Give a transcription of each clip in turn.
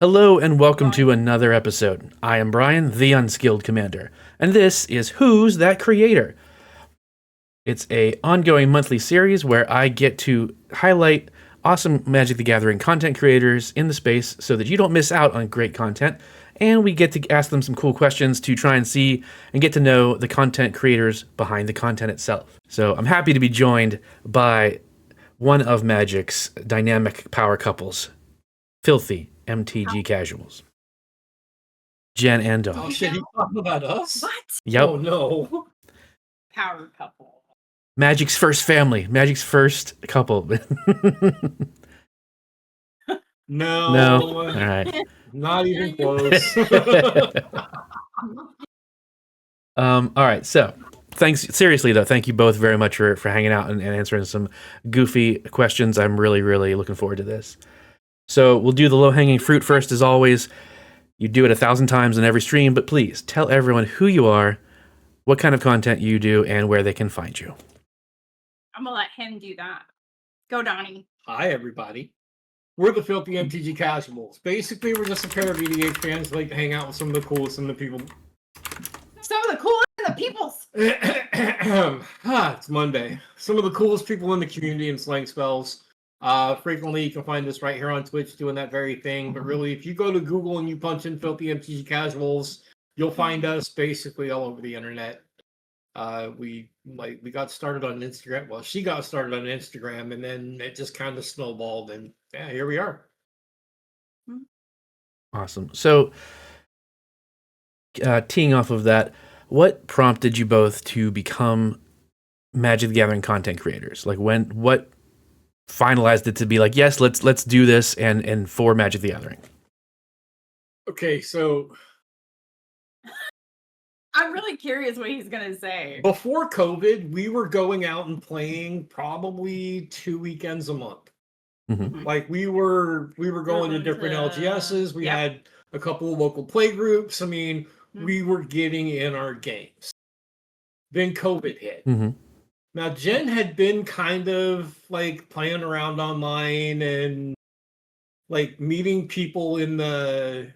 Hello and welcome to another episode. I am Brian, the Unskilled Commander, and this is Who's That Creator? It's a ongoing monthly series where I get to highlight awesome Magic the Gathering content creators in the space so that you don't miss out on great content, and we get to ask them some cool questions to try and see and get to know the content creators behind the content itself. So I'm happy to be joined by one of Magic's dynamic power couples, Filthy MTG Casuals. Jen and Doni. Oh shit, he's talking about us? What? Yep. Oh no. Power couple. Magic's first family. Magic's first couple. No. No. All right. Not even close. All right. So, thanks. Seriously, though, thank you both very much for hanging out and answering some goofy questions. I'm really, really looking forward to this. So, we'll do the low-hanging fruit first, as always. You do it 1,000 times in every stream, but please tell everyone who you are, what kind of content you do, and where they can find you. I'm gonna let him do that. Go, Donnie. Hi everybody. We're the Filthy MTG Casuals. Basically, we're just a pair of EDH fans who like to hang out with some of the coolest and the people. Some of the coolest in the peoples. It's Monday. Some of the coolest people in the community and slang spells. Frequently, you can find us right here on Twitch doing that very thing. But really, if you go to Google and you punch in Filthy MTG Casuals, you'll find us basically all over the internet. We got started on Instagram. Well, she got started on Instagram, and then it just kind of snowballed, and yeah, here we are. Awesome. So, teeing off of that, what prompted you both to become Magic the Gathering content creators? Like, what finalized it to be like, yes, let's do this and for Magic the Gathering? Okay, so I'm really curious what he's gonna say. before COVID, we were going out and playing probably 2 weekends a month. Mm-hmm. Like we were going to different LGSs. We had a couple of local play groups. I mean, we were getting in our games. Then COVID hit. Mm-hmm. Now, Jen had been kind of like playing around online and like meeting people in the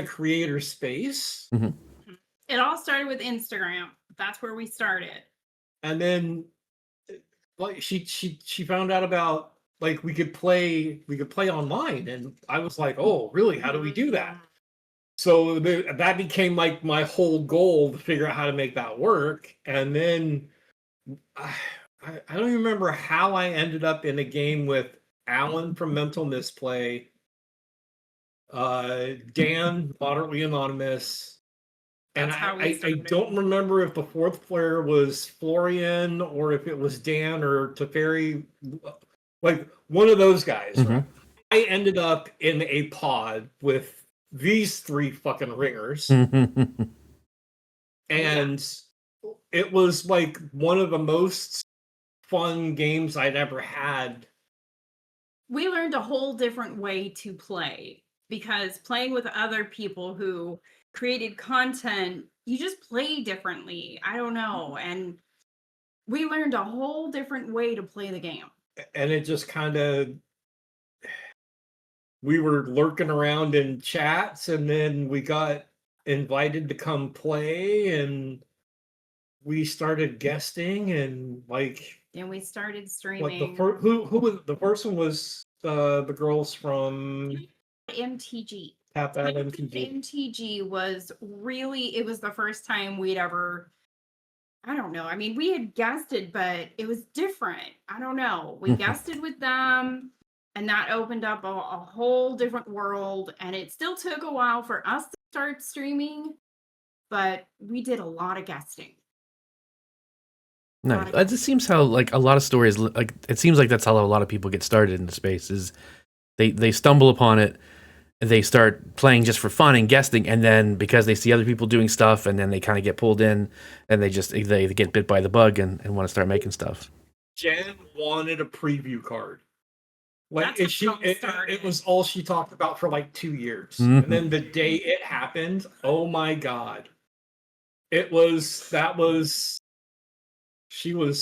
creator space. Mm-hmm. It all started with Instagram. That's where we started. And then like she found out about like we could play online, and I was like, "Oh, really? How do we do that?" So that became like my whole goal to figure out how to make that work. And then I don't even remember how I ended up in a game with Alan from Mental Misplay, Dan, Moderately Anonymous, and I don't remember if the fourth player was Florian or if it was Dan or Teferi, like one of those guys. Mm-hmm. Right? I ended up in a pod with these three fucking ringers. And it was like one of the most fun games I'd ever had. We learned a whole different way to play because playing with other people who created content, you just play differently. I don't know. And we learned a whole different way to play the game. And it just kind of, we were lurking around in chats, and then we got invited to come play, and we started guesting, and like. And we started streaming. Like who was the first one? Was the girls from MTG. Tap that MTG. MTG was really, it was the first time we'd ever, I don't know. I mean, we had guested, but it was different. I don't know. We guested with them, and that opened up a whole different world. And it still took a while for us to start streaming, but we did a lot of guesting. Nice. It just seems how like a lot of stories, like it seems like that's how a lot of people get started in the space. Is they stumble upon it, they start playing just for fun and guesting, and then because they see other people doing stuff, and then they kind of get pulled in, and they get bit by the bug and want to start making stuff. Jen wanted a preview card. Like it it was all she talked about for like 2 years. Mm-hmm. And then the day it happened, oh my god. She was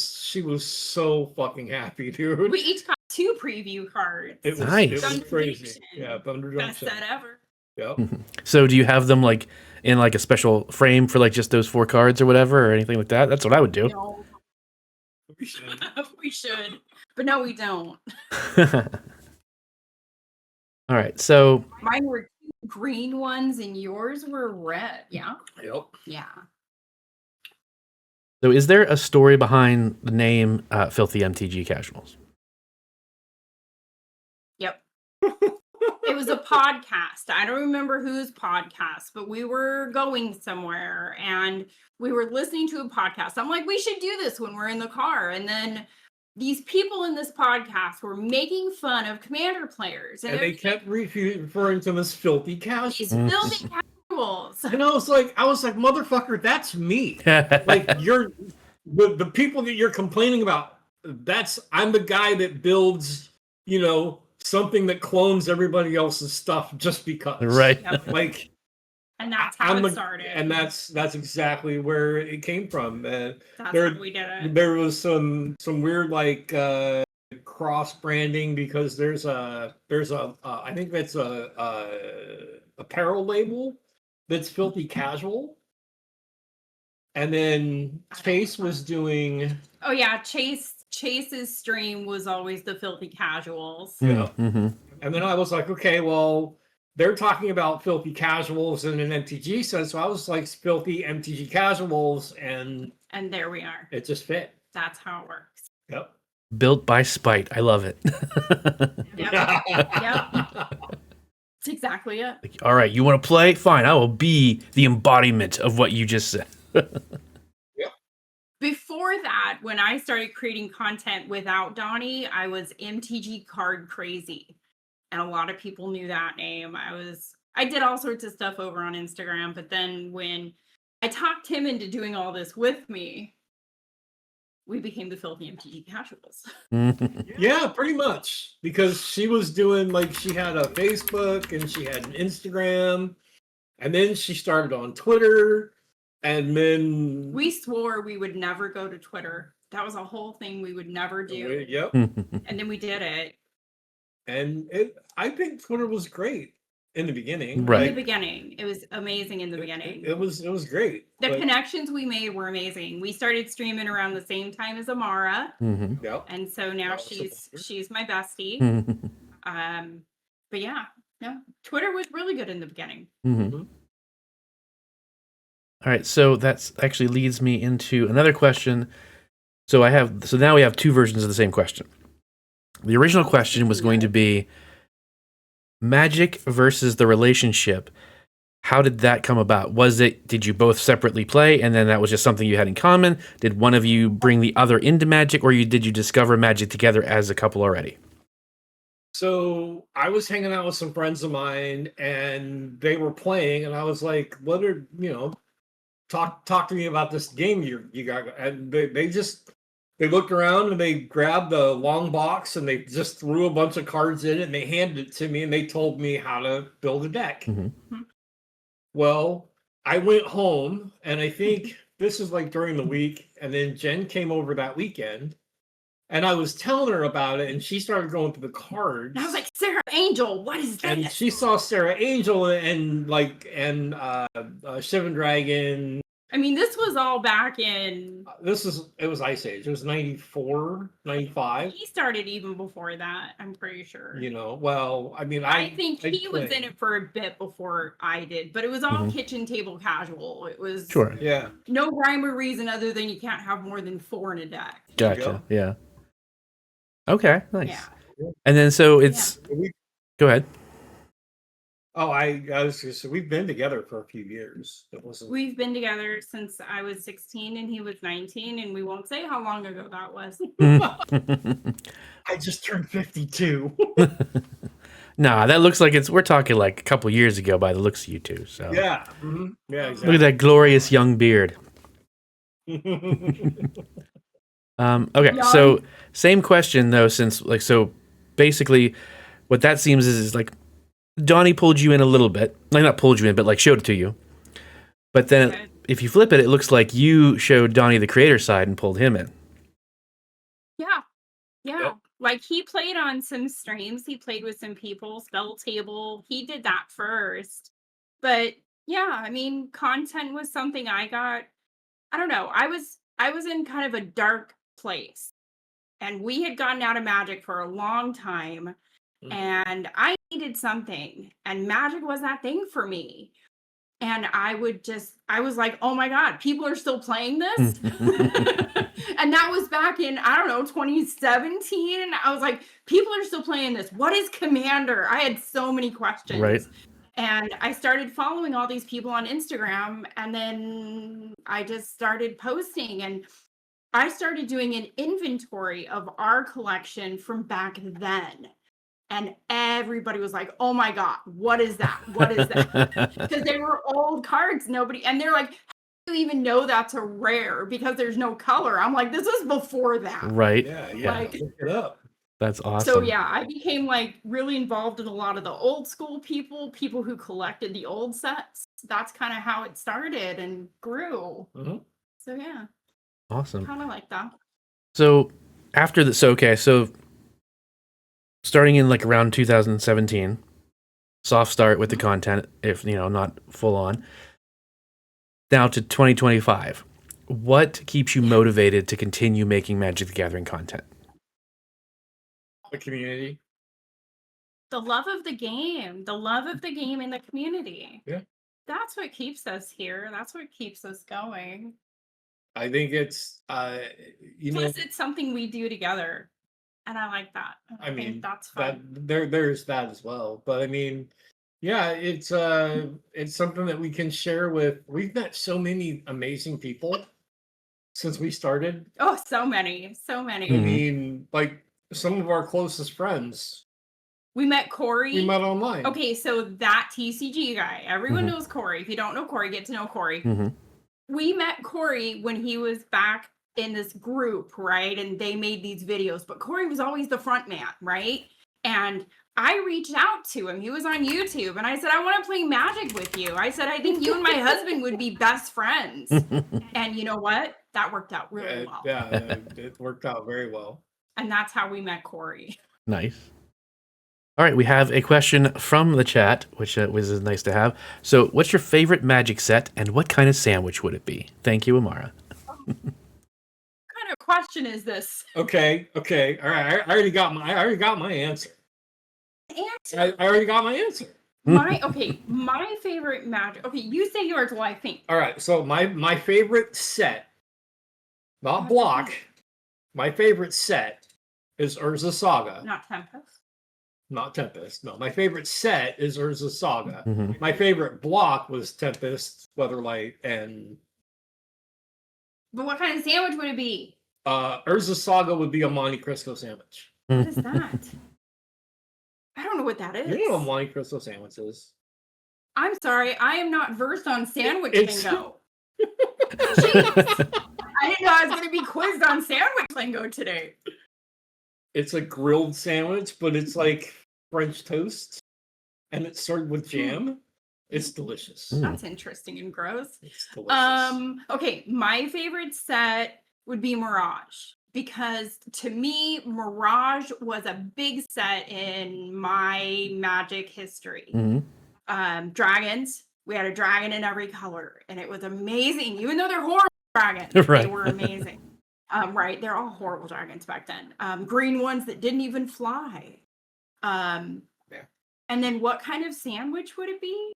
so fucking happy, dude. We each got 2 preview cards. It was, nice. It was crazy. Yeah, Thunder Best set ever. Yep. So do you have them like in like a special frame for like just those 4 cards or whatever or anything like that? That's what I would do. No, We should. we should, but no, we don't. All right. So Mine were 2 green ones, and yours were red. Yeah, Yep. yeah. is there a story behind the name Filthy MTG Casuals? Yep. It was a podcast. I don't remember whose podcast, but we were going somewhere and we were listening to a podcast. I'm like, we should do this when we're in the car. And then these people in this podcast were making fun of Commander players. And they kept referring to them as filthy these casuals. filthy casuals. And I was like, motherfucker, that's me. Like you're the people that you're complaining about. I'm the guy that builds, something that clones everybody else's stuff just because. Right. Yep. Like, And that's how it started. and that's exactly where it came from. That's how we did it. There was some weird like cross branding because there's a I think that's a apparel label that's filthy casual, and then Chase was doing. Oh yeah, Chase's stream was always the filthy casuals. Yeah. Mm-hmm. And then I was like, okay, well, they're talking about filthy casuals in an MTG sense. So I was like, filthy MTG casuals, and there we are. it just fit. That's how it works. Yep. Built by spite. I love it. Yep. Yep. That's exactly it. Like, all right, you want to play? Fine, I will be the embodiment of what you just said. Before that, when I started creating content without Doni, I was MTG Card Crazy. And a lot of people knew that name. I did all sorts of stuff over on Instagram, but then when I talked him into doing all this with me, we became the Filthy MTG Casuals. Yeah, pretty much. Because she was doing like she had a Facebook and she had an Instagram, and then she started on Twitter, and then We swore we would never go to Twitter. That was a whole thing we would never do. Yep. And then we did it. And I think Twitter was great in the beginning. Right. In the beginning. It was amazing in the beginning. It was great. The connections we made were amazing. We started streaming around the same time as Amara. Mm-hmm. Yep. And so now That was she's my bestie. Mm-hmm. But yeah, no, Twitter was really good in the beginning. Mm-hmm. All right, so that's actually leads me into another question. So now we have 2 versions of the same question. The original question was going to be Magic versus the relationship. How did that come about? Did you both separately play and then that was just something you had in common? Did one of you bring the other into Magic, or did you discover Magic together as a couple already? So I was hanging out with some friends of mine and they were playing, and I was like, what are, talk to me about this game you got. And they looked around and they grabbed the long box and they just threw a bunch of cards in it and they handed it to me and they told me how to build a deck. Mm-hmm. Well, I went home, and I think this is like during the week, and then Jen came over that weekend and I was telling her about it, and she started going through the cards. And I was like, Sarah Angel, what is that? And she saw Sarah Angel and Shivan Dragon. I mean, this was all back in... It was Ice Age. It was 94, 95. He started even before that, I'm pretty sure. Well, I mean, I think he was in it for a bit before I did, but it was all kitchen table casual. It was Sure. Yeah. No rhyme or reason other than you can't have more than 4 in a deck. Gotcha. Yeah. Okay, nice. Yeah. And then so it's Go ahead. Oh, I was just, we've been together for a few years. We've been together since I was 16 and he was 19, and we won't say how long ago that was. I just turned 52. Nah, that looks like we're talking like a couple years ago by the looks of you two. So Yeah. Mm-hmm. Yeah, exactly. Look at that glorious young beard. Okay, so same question though, since so basically what that seems is like Doni pulled you in a little bit. Like not pulled you in, but like showed it to you. But then if you flip it, it looks like you showed Doni the creator side and pulled him in. Yeah. Yep. Like he played on some streams. He played with some people, Spell Table. He did that first. But yeah, I mean, content was something I don't know. I was in kind of a dark place, and we had gotten out of Magic for a long time, and I needed something, and Magic was that thing for me. And I was like, oh my God, people are still playing this. And that was back in, I don't know, 2017. And I was like, people are still playing this. What is Commander? I had so many questions. Right. And I started following all these people on Instagram. And then I just started posting. And I started doing an inventory of our collection from back then. And everybody was like, oh my God, what is that? What is that? Because they were old cards. And they're like, how do you even know that's a rare? Because there's no color. I'm like, this was before that. Right. Yeah. Like, Look it up. That's awesome. so yeah, I became like really involved in a lot of the old school people who collected the old sets. That's kind of how it started and grew. So yeah, Awesome. kind of like that. So after the so starting in like around 2017, soft start with the content, if not full on. Now to 2025. What keeps you motivated to continue making Magic the Gathering content? The community. The love of the game in the community. Yeah. That's what keeps us here. That's what keeps us going. I think it's Plus, it's something we do together, and I like that. I think that's fun. There's that as well. But I mean, yeah, it's something that we can share with. We've met so many amazing people since we started. Oh, so many. I mean, like some of our closest friends. We met Corey. We met online. Okay, so that TCG guy, everyone knows Corey. If you don't know Corey, get to know Corey. We met Corey when he was back in this group, right? And they made these videos, but Corey was always the front man, right? And I reached out to him. He was on YouTube, and I said, I want to play Magic with you. I said, I think you and my husband would be best friends. And you know what? That worked out really well. Yeah, it worked out very well. And that's how we met Corey. Nice. All right, we have a question from the chat, which is nice to have. So, what's your favorite Magic set, and what kind of sandwich would it be? Thank you, Amara. What kind of question is this? Okay. All right. I already got my answer. I already got my answer. My favorite Magic. Okay, you say yours while I think. All right. So my favorite set, not block. My favorite set is Urza Saga. Not Tempest. Not Tempest. No, my favorite set is Urza Saga. My favorite block was Tempest, Weatherlight, and. But what kind of sandwich would it be? Urza Saga would be a Monte Cristo sandwich. What is that? I don't know what that is. You know what a Monte Cristo sandwich is? I'm sorry, I am not versed on sandwich lingo. Jeez. I didn't know I was going to be quizzed on sandwich lingo today. It's a grilled sandwich, but it's like French toast, and it's served with jam. It's delicious. That's interesting and gross. It's delicious. Okay, my favorite set would be Mirage, because to me, Mirage was a big set in my Magic history. Dragons. We had a dragon in every color, and it was amazing. Even though they're horrible dragons, they were amazing. Right, they're all horrible dragons back then. Green ones that didn't even fly. And then what kind of sandwich would it be?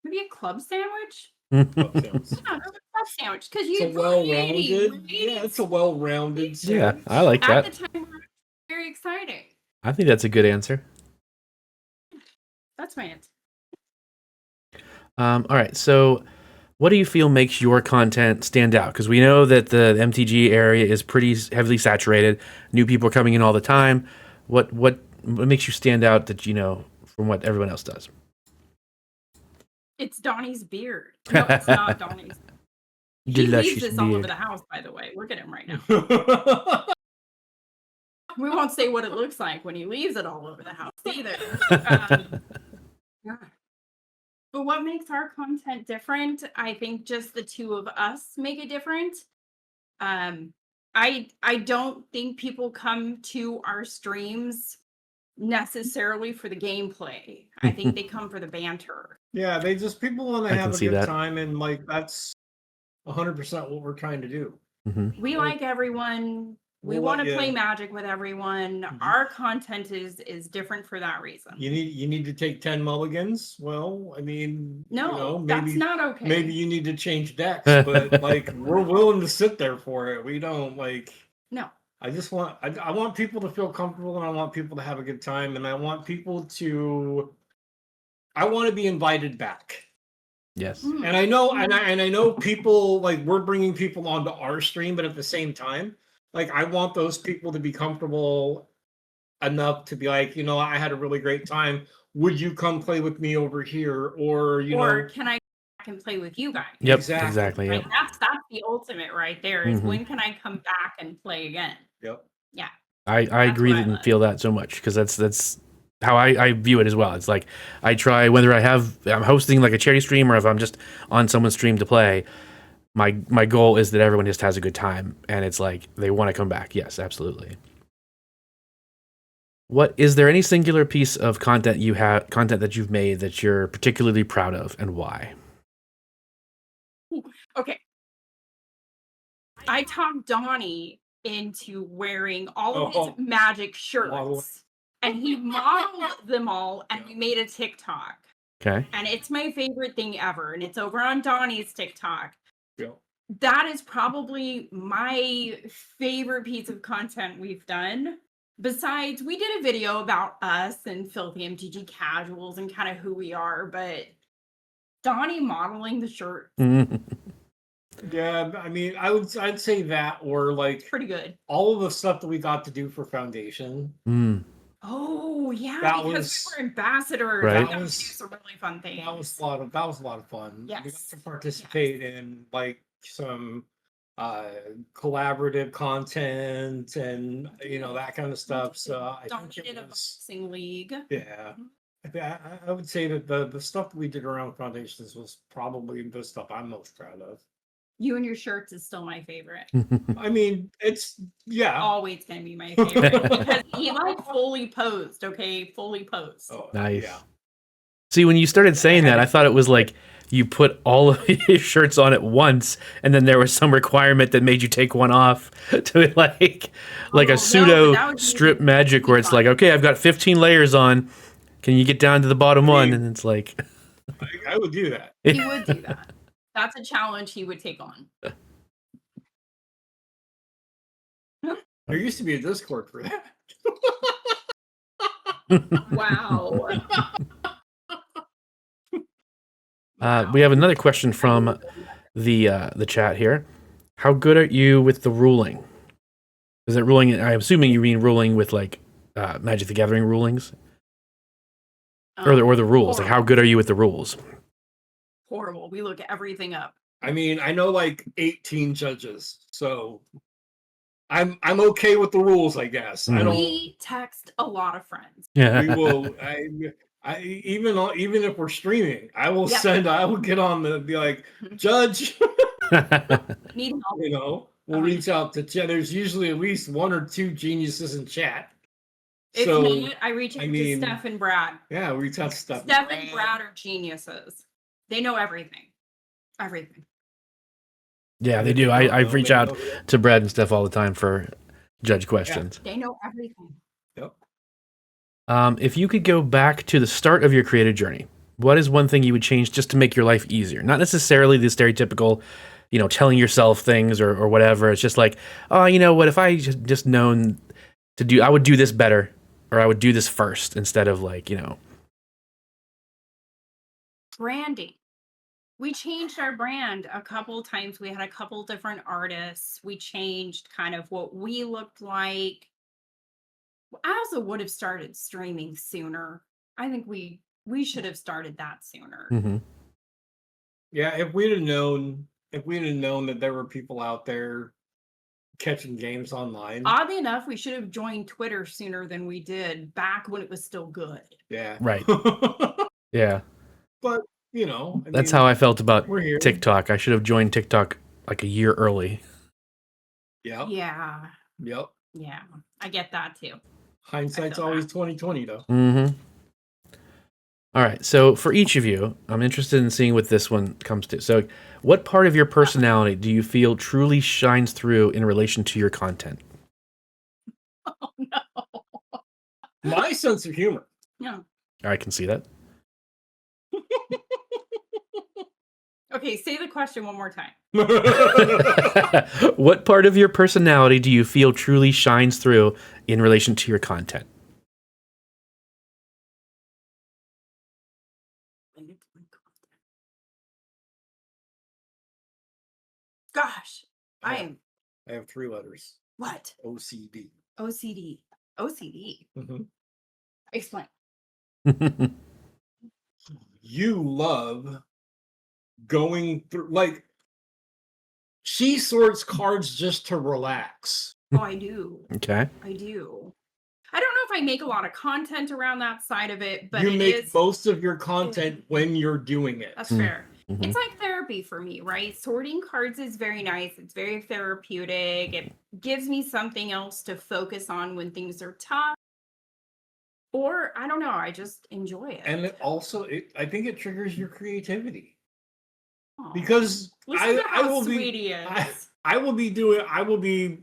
Maybe a club sandwich? Club sandwich. Yeah, a club sandwich, because you it's a well-rounded. Yeah, it's a well-rounded sandwich. Yeah, I like that. At the time, very exciting. I think that's a good answer. That's my answer. All right, so what do you feel makes your content stand out? Because we know that the MTG area is pretty heavily saturated. New people are coming in all the time. What makes you stand out that from what everyone else does? It's Donnie's beard. No, it's not Donnie's. He leaves this all over the house, by the way. Look at him right now. We won't say what it looks like when he leaves it all over the house either. But what makes our content different? I think just the two of us make it different. I don't think people come to our streams necessarily for the gameplay. I think they come for the banter. Yeah, people want to I have can a see good that. time, and like that's 100% what we're trying to do. We like everyone. We want to play Magic with everyone. Our content is different for that reason. You need to take 10 mulligans. Well, I mean, No, maybe that's not okay. Maybe you need to change decks, but like we're willing to sit there for it. We don't like. No. I just want I want people to feel comfortable, and I want people to have a good time, and I want people to. I want to be invited back. Yes. And I know, and I know people like we're bringing people onto our stream, but at the same time, like I want those people to be comfortable enough to be like, I had a really great time. Would you come play with me over here, or can I come back and play with you guys? Yep, exactly. Right? Yep. That's the ultimate right there. Is when can I come back and play again? Yep. Yeah. I agree and feel that so much because that's how I view it as well. It's like I try whether I'm hosting like a charity stream or if I'm just on someone's stream to play. My goal is that everyone just has a good time, and it's like they want to come back. Yes, absolutely. What is there any singular piece of content that you've made that you're particularly proud of, and why? Okay. I talked Doni into wearing all of his Magic shirts. And he modeled them all, and we made a TikTok. Okay. And it's my favorite thing ever. And it's over on Donnie's TikTok. Yeah. That is probably my favorite piece of content we've done. Besides, we did a video about us and Filthy MTG casuals and kind of who we are, but Donnie modeling the shirt. Yeah, I mean, I'd say that, or like pretty good. All of the stuff that we got to do for Foundation. Oh yeah, because we were ambassadors. Right. We got to do some really fun things. That was a lot of fun. Yes. We got to participate in like some collaborative content and that kind of stuff. So I think it did a was boxing league. Yeah. I would say that the stuff that we did around Foundations was probably the stuff I'm most proud of. You and your shirts is still my favorite. I mean, it's always gonna be my favorite because he like fully posed. Okay, fully posed. Oh, nice. Yeah. See, when you started saying that, I thought it was like you put all of your shirts on at once, and then there was some requirement that made you take one off to like a pseudo strip magic where it's like, okay, I've got 15 layers on. Can you get down to the bottom one? And it's like, I would do that. He would do that. That's a challenge he would take on. There used to be a Discord for that. Wow. We have another question from the chat here. How good are you with the ruling? Is it ruling? I'm assuming you mean ruling with like Magic the Gathering rulings, or the rules. Like, how good are you with the rules? Horrible. We look everything up. I mean, I know like 18 judges, so I'm okay with the rules, I guess. We text a lot of friends. Yeah. We will. I even if we're streaming, I will send. I will get on the be like, Judge. Need help. We'll reach out to chat. There's usually at least one or two geniuses in chat. If not, I reach out to Steph and Brad. Yeah, we reach out to Steph. Steph and Brad are geniuses. They know everything. Everything. Yeah, they do. I reach out to Brad and Steph all the time for judge questions. Yeah, they know everything. Yep. If you could go back to the start of your creative journey, what is one thing you would change just to make your life easier? Not necessarily the stereotypical, telling yourself things or whatever. It's just like, oh, you know what? If I just known to do, I would do this better, or I would do this first instead of like, Branding. We changed our brand a couple times. We had a couple different artists. We changed kind of what we looked like. I also would have started streaming sooner. I think we should have started that sooner. Mm-hmm. Yeah, if we'd have known that there were people out there catching games online. Oddly enough, we should have joined Twitter sooner than we did back when it was still good. Yeah. Right. Yeah. But, that's how I felt about TikTok. I should have joined TikTok like a year early. Yeah. Yeah. Yep. Yeah. I get that too. Hindsight's feel always that. 2020, though. Mm-hmm. All right. So for each of you, I'm interested in seeing what this one comes to. So, what part of your personality do you feel truly shines through in relation to your content? Oh no. My sense of humor. No. I can see that. Okay, say the question one more time. What part of your personality do you feel truly shines through in relation to your content? Gosh, I am I have 3 letters. what? OCD. OCD. OCD. Mm-hmm. Explain. You love going through, like, she sorts cards just to relax. Oh, I do. Okay. I do. I don't know if I make a lot of content around that side of it, but you it make is. most of your content when you're doing it. That's fair. Mm-hmm. It's like therapy for me, right? Sorting cards is very nice. It's very therapeutic. It gives me something else to focus on when things are tough. Or I don't know, I just enjoy it. And it also, I think it triggers your creativity. Aw. Because Listen to I how will sweet be he is. I will be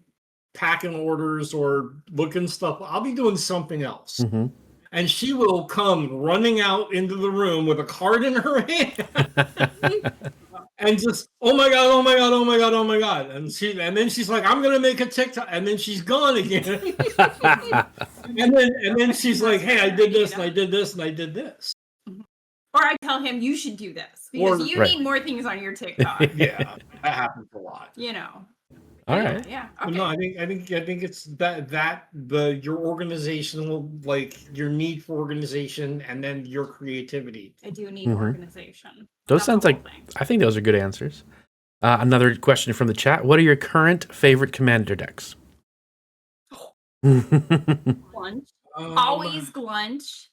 packing orders or looking stuff. I'll be doing something else. Mm-hmm. And she will come running out into the room with a card in her hand and just, oh my God, oh my God, oh my God, oh my God. And then she's like, I'm gonna make a TikTok, and then she's gone again. and then she's like, hey, I did this and I did this and I did this. Or I tell him you should do this because Or- you Right. need more things on your TikTok. Yeah, that happens a lot. You know. All Anyway, right. Yeah. But Okay. no, I think it's your organizational, like, your need for organization and then your creativity. I do need Mhm. organization. Those That's sounds the like, whole thing. I think those are good answers. Another question from the chat. What are your current favorite commander decks? Glunch. Always Um, Glunch.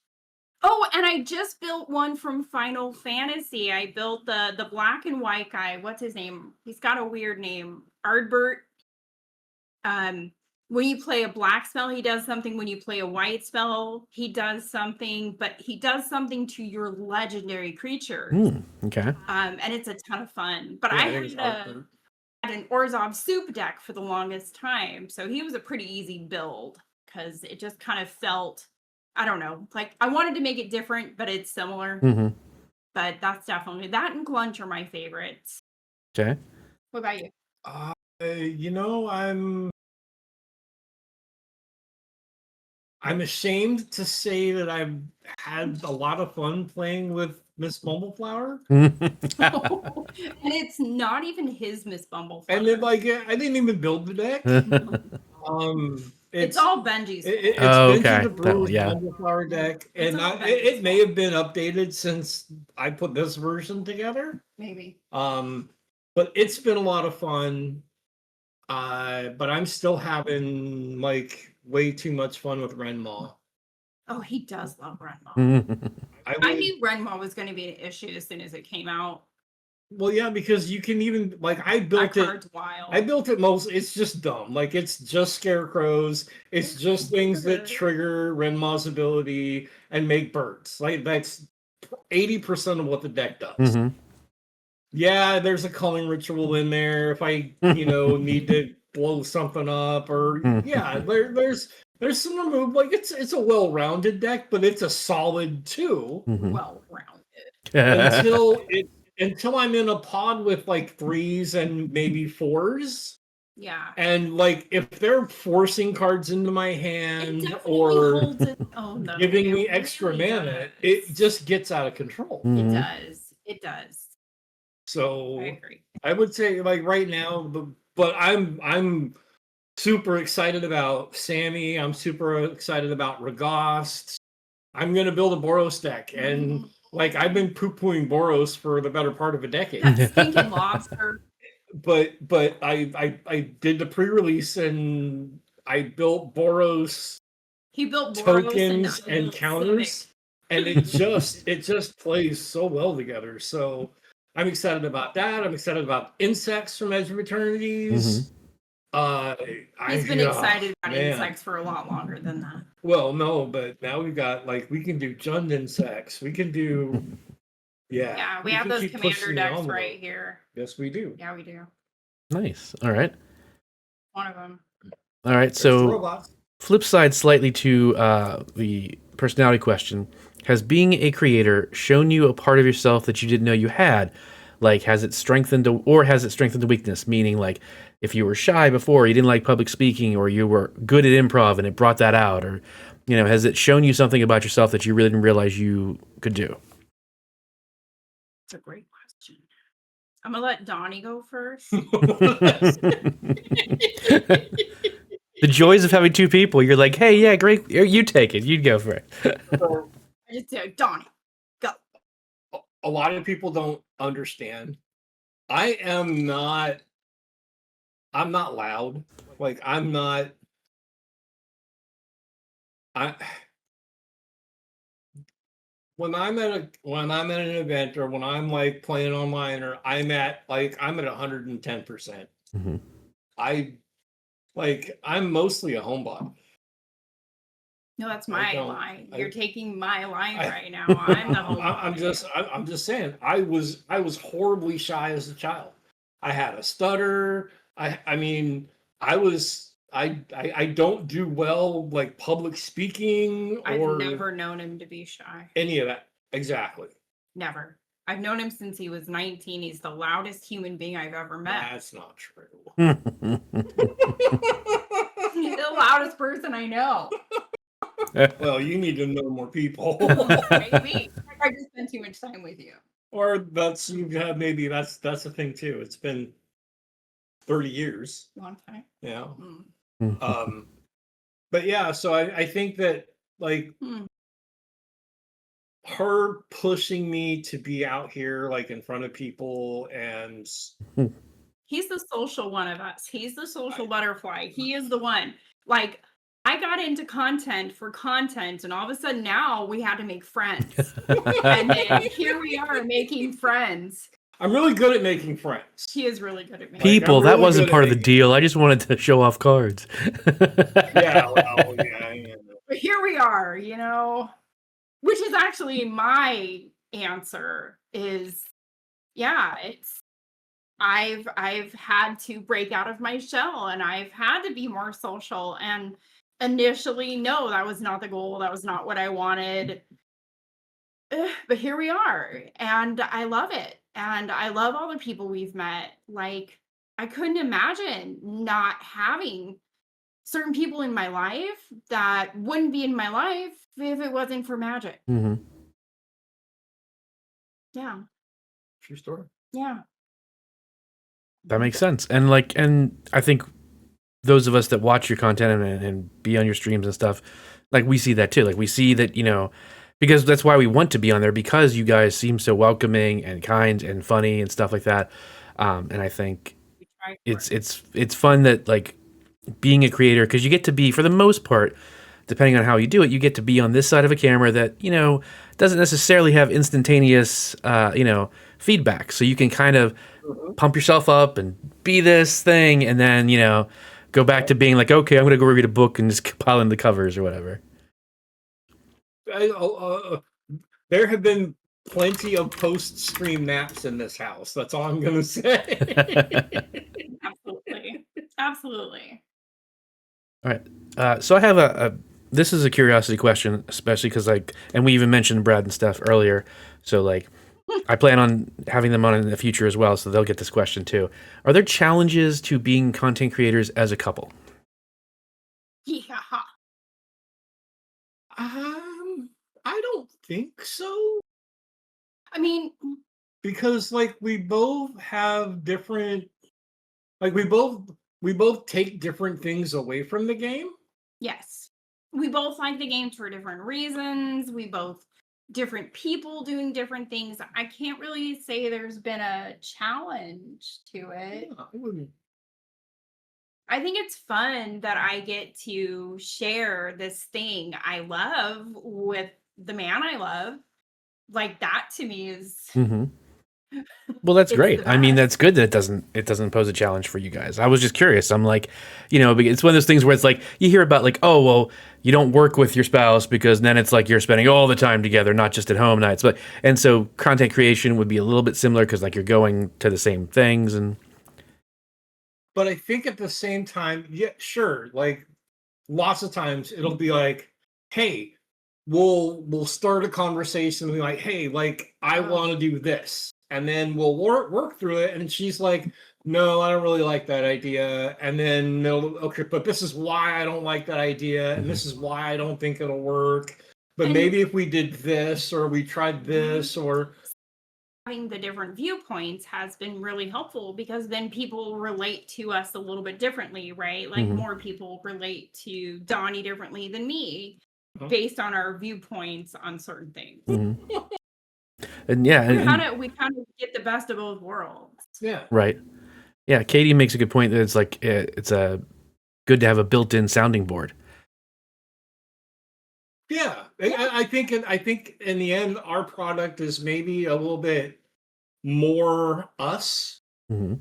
Oh, and I just built one from Final Fantasy. I built the black and white guy. What's his name? He's got a weird name. Ardbert. When you play a black spell, he does something. When you play a white spell, he does something, but he does something to your legendary creatures. Okay. And it's a ton of fun. But yeah, I think it's Arthur. had an Orzhov soup deck for the longest time. So he was a pretty easy build because it just kind of felt, I don't know, like I wanted to make it different, but it's similar. Mm-hmm. But that's definitely, that and Glunch are my favorites. Okay. What about you? You know, I'm ashamed to say that I've had a lot of fun playing with Miss Bumbleflower. And it's not even his Miss Bumbleflower. And then, like, I didn't even build the deck. It's all Benji's. It's Oh, Benji okay. the Brewer's Yeah. Bumbleflower deck, It's and all it Benji's may have been updated since I put this version together. Maybe. But it's been a lot of fun. But I'm still having, like, way too much fun with Renmaw. Oh, he does love Renmaw. I will- knew Renmaw was going to be an issue as soon as it came out. Well, yeah, because you can even, like, I That built it. card's wild. I built it it's just dumb. Like, it's just scarecrows. It's just things that trigger Renmaw's ability and make birds. Like, that's 80% of what the deck does. Mm-hmm. Yeah, there's a culling ritual in there if I, need to blow something up, or yeah, there's some remove. Like, it's a well-rounded deck, but it's a solid 2 Mm-hmm. Well-rounded. until I'm in a pod with, like, 3s and maybe 4s. Yeah. And, like, if they're forcing cards into my hand It or holds it. Oh, no, giving me it extra really mana, does. it just gets out of control. Mhm. It does. It does. So I agree. I would say, like, right now, but I'm super excited about Sammy. I'm super excited about Ragast. I'm gonna build a Boros deck, and like, I've been poo-pooing Boros for the better part of a decade. That stinking lobster. But I did the pre-release and I built Boros He built Boros tokens and and counters, and it just plays so well together. So I'm excited about that. I'm excited about insects from Edge of Eternities. He's been excited about insects for a lot longer than that. Well, no, but now we've got like we can do Jundin sex. We can do Yeah, we have can those keep commander pushing the decks envelope. right here. Yes, we do. Yeah, we do. Nice. All right. One of them. All right. There's the So, robots. flip side slightly to the personality question: has being a creator shown you a part of yourself that you didn't know you had? Like, has it strengthened or has it strengthened a weakness? Meaning, like, if you were shy before, you didn't like public speaking, or you were good at improv and it brought that out, or has it shown you something about yourself that you really didn't realize you could do? It's a great question. I'm gonna let Donnie go first. The joys of having two people. You're like, hey, yeah, great. You take it. You'd go for it. I just say, Donnie, go. A lot of people don't understand. I'm not loud. Like I when I'm at an event or when I'm like playing online or I'm at 110%. Mm-hmm. I'm mostly a homebot. No, that's my line. You're taking my line I- right now. I'm the whole. I'm just saying. I was horribly shy as a child. I had a stutter. I mean, I don't do well like public speaking I've or never known him to be shy. any of that. Exactly. Never. I've known him since he was 19. He's the loudest human being I've ever met. That's not true. He's the loudest person I know. Well, you need to know more people. Maybe. I just spent too much time with you. Or maybe that's the thing too. It's been 30 years. Long time. Yeah. Mm. But yeah, so I think that like her pushing me to be out here like in front of people and he's the social one of us. He's the social butterfly. He is the one. Like, I got into content for content, and all of a sudden now we had to make friends. And then here we are making friends. I'm really good at making friends. He is really good at making People, really that wasn't good part at of the deal. I just wanted to show off cards. Yeah, well, yeah. But here we are, which is actually my answer is, yeah, it's I've had to break out of my shell and I've had to be more social. And initially, no, that was not the goal. That was not what I wanted. But here we are, and I love it. And I love all the people we've met. Like, I couldn't imagine not having certain people in my life that wouldn't be in my life if it wasn't for magic. Mm-hmm. True story. Yeah. That makes sense. And I think those of us that watch your content and be on your streams and stuff, like we see that too. Like we see that, because that's why we want to be on there, because you guys seem so welcoming and kind and funny and stuff like that. And I think it's fun that like being a creator, because you get to be, for the most part, depending on how you do it, you get to be on this side of a camera that, doesn't necessarily have instantaneous, feedback. So you can kind of pump yourself up and be this thing, and then, go back to being like, okay, I'm going to go read a book and just pile in the covers or whatever. There have been plenty of post-stream naps in this house. That's all I'm going to say. Absolutely. All right. So I have this is a curiosity question, especially because and we even mentioned Brad and Steph earlier. So I plan on having them on in the future as well, so they'll get this question too. Are there challenges to being content creators as a couple? Yeah. I don't think so. I mean, because we both have different, we both take different things away from the game. Yes. We both like the games for different reasons. We both different people doing different things. I can't really say there's been a challenge to it. Yeah, I wouldn't. I think it's fun that I get to share this thing I love with the man I love. Like, that to me is Well, that's It's great. the I mean, best. that's good that it doesn't pose a challenge for you guys. I was just curious. I'm like, it's one of those things where it's like you hear about like, oh, well, you don't work with your spouse because then it's like you're spending all the time together, not just at home nights. And so content creation would be a little bit similar because like you're going to the same things and. But I think at the same time, yeah, sure. Like lots of times it'll be like, hey, we'll start a conversation and be like, hey, like I want to do this. And then we'll work through it. And she's like, no, I don't really like that idea. And then okay, but this is why I don't like that idea. And this is why I don't think it'll work. But And- maybe if we did this or we tried this or having the different viewpoints has been really helpful because then people relate to us a little bit differently, right? Like more people relate to Donnie differently than me based on our viewpoints on certain things. And yeah, We kind of get the best of both worlds. yeah. Right. Yeah, Katie makes a good point that it's like it's good to have a built-in sounding board. Yeah, I think in the end our product is maybe a little bit more us. Mm-hmm.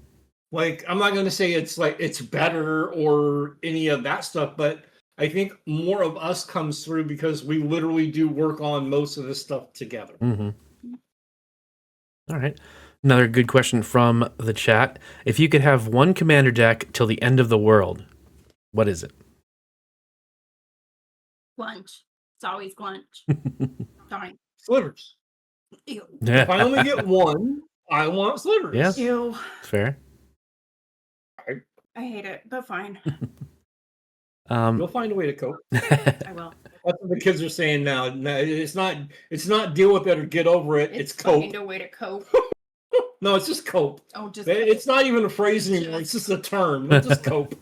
Like I'm not going to say it's like it's better or any of that stuff, but I think more of us comes through because we literally do work on most of this stuff together. Mm-hmm. All right. Another good question from the chat. If you could have one commander deck till the end of the world, what is it? Lunch. It's always lunch. Darn. Slivers. Ew. If I only get one, I want slivers. Yeah. Ew. Fair. I hate it, but fine. You'll find a way to cope. I will. That's what the kids are saying now. No, it's not deal with it or get over it. It's cope. Find a way to cope. No, it's just cope. Oh, just It's not even a phrase anymore. It's just a term. It's just cope.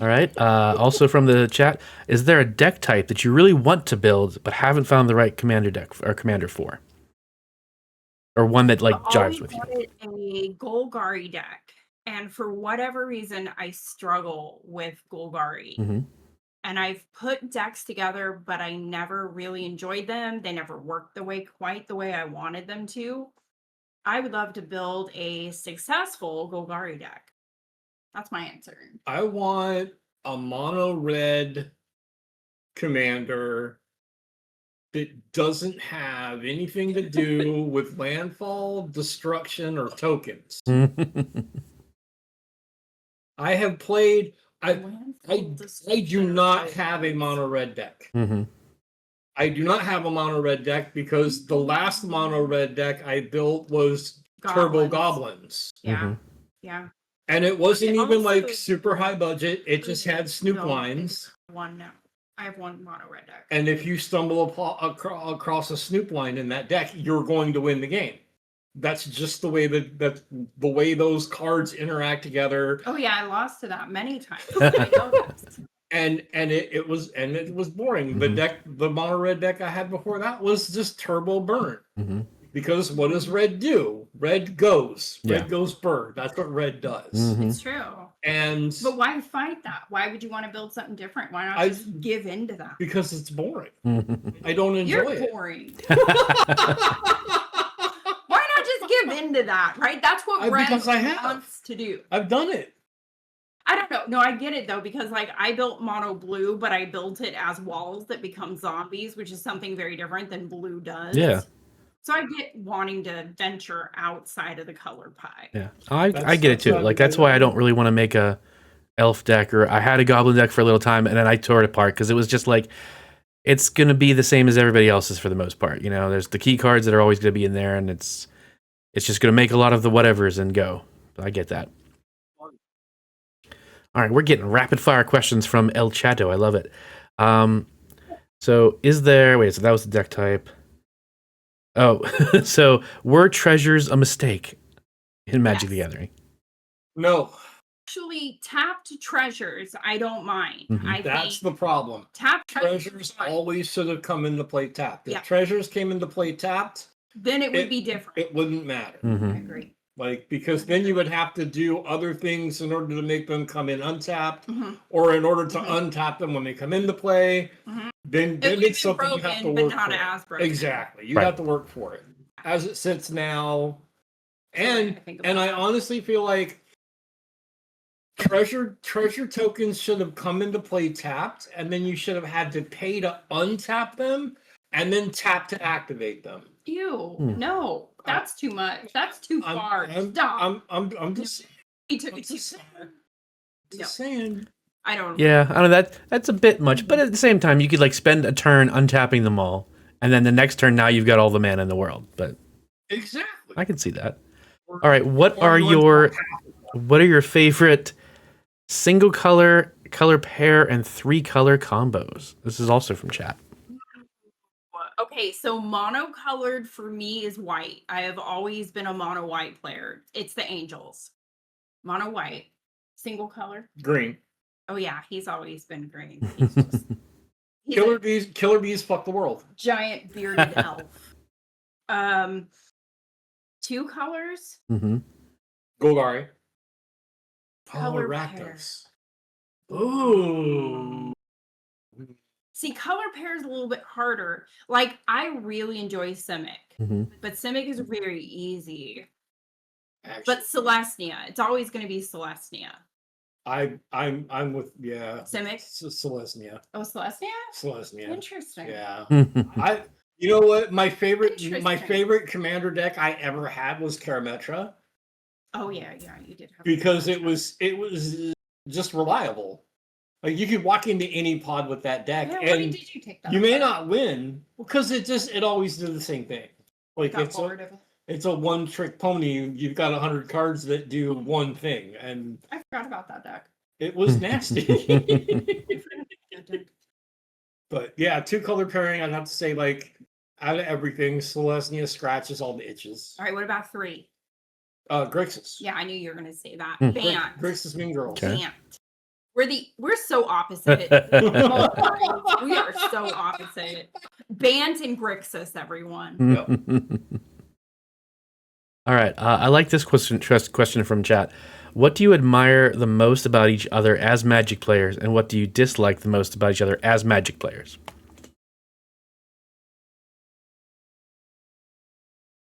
All right. Also from the chat, is there a deck type that you really want to build but haven't found the right commander deck or commander for? Or one that like jives with you? I wanted a Golgari deck, and for whatever reason, I struggle with Golgari. Mm-hmm. And I've put decks together, but I never really enjoyed them. They never worked quite the way I wanted them to. I would love to build a successful Golgari deck. That's my answer. I want a mono red commander that doesn't have anything to do with landfall, destruction, or tokens. I have played. I do not have a mono red deck. Mm-hmm. I do not have a mono red deck because the last mono red deck I built was Turbo Goblins. Yeah. Mm-hmm. Yeah. And it wasn't even like also- super high budget. It just had Snoop No, lines. One now. I have one mono red deck. And if you stumble across a Snoop line in that deck, you're going to win the game. That's just the way the way those cards interact together. Oh yeah, I lost to that many times. I know this. And it was boring. Mhm. The mono red deck I had before that was just turbo burn. Mm-hmm. Because what does red do? Red goes. Yeah. Red goes burn. That's what red does. Mm-hmm. It's true. And But why fight that? Why would you want to build something different? Why not just give in to that? because it's boring. Mm-hmm. I don't enjoy You're it. boring. Why not just give in to that, right? That's what Red because I have. wants to do. I've done it. I don't know. No, I get it though, because like I built mono blue, but I built it as walls that become zombies, which is something very different than blue does. Yeah. So I get wanting to venture outside of the color pie. Yeah, I That's- get it too. that's Like that's why I don't really want to make a elf deck, or I had a goblin deck for a little time and then I tore it apart because it was just like it's gonna be the same as everybody else's for the most part. You know, there's the key cards that are always gonna be in there, and it's just gonna make a lot of the whatevers and go. I get that. All right, we're getting rapid fire questions from El Chato. I love it. So is there? Wait, so that was the deck type. Oh, so were treasures a mistake in Magic the Yes. Gathering? No, Actually, tapped treasures, I don't mind. Mhm. I that's think the problem. tapped Treasures fine. always should have come into play tapped. If Yeah. treasures came into play tapped, Then it would be different. it wouldn't matter. I Mm-hmm. agree. Like, because then you would have to do other things in order to make them come in untapped, Mhm. or in order to Mhm. untap them when they come into play. Mhm. Then At least it's something you have to broken, but work not for. as broken. Exactly. You Right. have to work for it. As it sits now, And I honestly feel like treasure tokens should have come into play tapped, and then you should have had to pay to untap them and then tap to activate them. Ew, no, that's too much. That's too far. Stop. I'm just He took it too far. just saying. I don't. Yeah, I don't know, that's a bit much, but at the same time, you could like spend a turn untapping them all, and then the next turn now you've got all the mana in the world. But Exactly. I can see that. All right, what are your favorite single color, color pair, and 3-color combos? This is also from chat. Okay, so monocolored for me is white. I have always been a mono white player. It's the Angels. Mono white. Single color. Green. Oh yeah, he's always been green. He's just Killer bees fuck the world. giant bearded elf. 2 colors. Mm-hmm. Golgari. Color Rakdos. Ooh. See, color pair is a little bit harder. Like, I really enjoy Simic, Mm-hmm. but Simic is very easy. Actually, But Celestia, it's always going to be Celestia. I'm with Simic? Celestia. Oh, Celestia? Celestia. Interesting. Yeah. Mm-hmm. You know what? My favorite Interesting. commander deck I ever had was Karametra Oh yeah, you did have because it Celestia. was just reliable. Like you could walk into any pod with that deck, Yeah, and did you take that? you may apart? not win because it always did the same thing. Like Got bored of it. it's a one trick pony. You've got 100 cards that do one thing, and I forgot about that deck. it was nasty. But yeah, 2-color pairing. I'd have to say like out of everything, Celestia scratches all the itches. All right, what about 3? Grixis. Yeah, I knew you were gonna say that. Hmm. Bant. Grixis Mean Girls. Okay. Bant. We're so opposite. We are so opposite. Bant and Grixis, everyone. All right, I like this question from chat. What do you admire the most about each other as Magic players, and what do you dislike the most about each other as Magic players?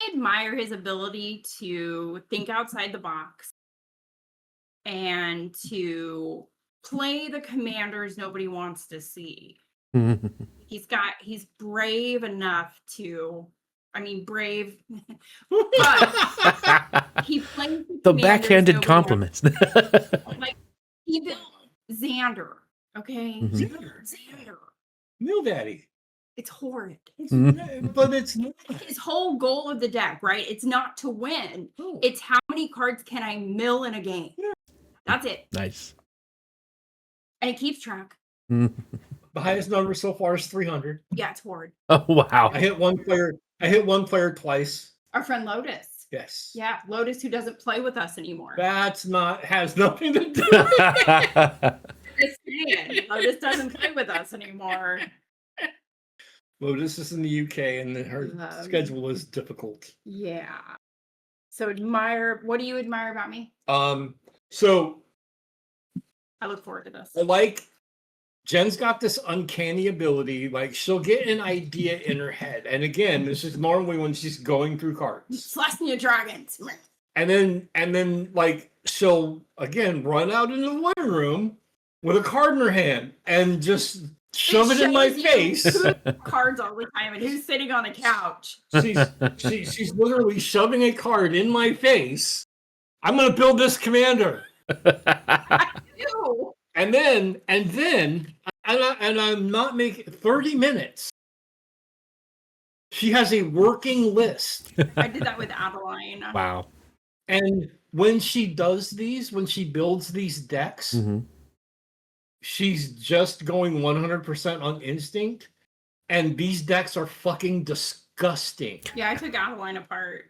I admire his ability to think outside the box and to play the commanders nobody wants to see. He's brave enough to, brave, but he plays the backhanded compliments. Like, he built Xander, okay? Mhm. Xander. Mill Daddy. It's horrid. But it's not. His whole goal of the deck, right? It's not to win. Oh. It's how many cards can I mill in a game? That's it. Nice. And it keeps track. The highest number so far is 300. Yeah, it's horrid. Oh wow. I hit one player twice. Our friend Lotus. Yes. Yeah, Lotus, who doesn't play with us anymore. Has nothing to do with it. Just saying, Lotus doesn't play with us anymore. Lotus is in the UK and her schedule is difficult. Yeah. So what do you admire about me? So I look forward to this. like Jen's got this uncanny ability, like she'll get an idea in her head. And again, this is normally when she's going through cards. Celestia Dragons. And then like she'll again run out into the living room with a card in her hand and just shove it in my face. Cards all the time, and who's sitting on the couch? She's literally shoving a card in my face. I'm gonna build this commander. Ew. And then I'm not making 30 minutes. She has a working list. I did that with Adeline. Wow. And when she builds these decks, Mm-hmm. she's just going 100% on instinct. And these decks are fucking disgusting. Yeah, I took Adeline apart.